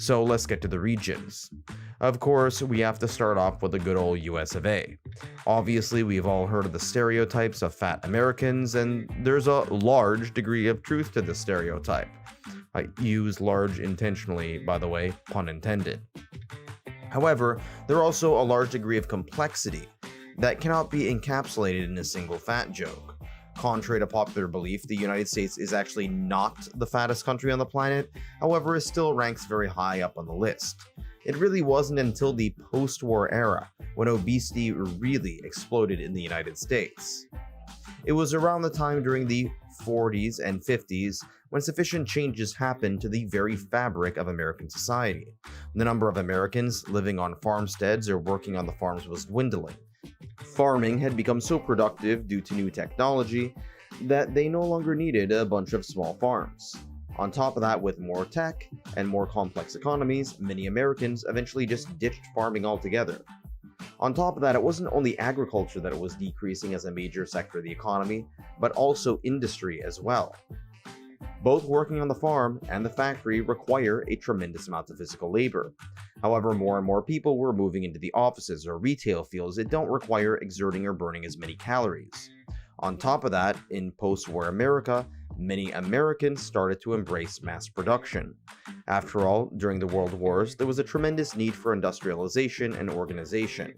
So let's get to the regions. Of course, we have to start off with the good old US of A. Obviously, we've all heard of the stereotypes of fat Americans, and there's a large degree of truth to this stereotype. I use large intentionally, by the way, pun intended. However, there are also a large degree of complexity that cannot be encapsulated in a single fat joke. Contrary to popular belief, the United States is actually not the fattest country on the planet, however, it still ranks very high up on the list. It really wasn't until the post-war era when obesity really exploded in the United States. It was around the time during the 40s and 50s when sufficient changes happened to the very fabric of American society. The number of Americans living on farmsteads or working on the farms was dwindling. Farming had become so productive due to new technology that they no longer needed a bunch of small farms. On top of that, with more tech and more complex economies, many Americans eventually just ditched farming altogether. On top of that, it wasn't only agriculture that was decreasing as a major sector of the economy, but also industry as well. Both working on the farm and the factory require a tremendous amount of physical labor. However, more and more people were moving into the offices or retail fields that don't require exerting or burning as many calories. On top of that, in post-war America, many Americans started to embrace mass production. After all, during the World Wars, there was a tremendous need for industrialization and organization.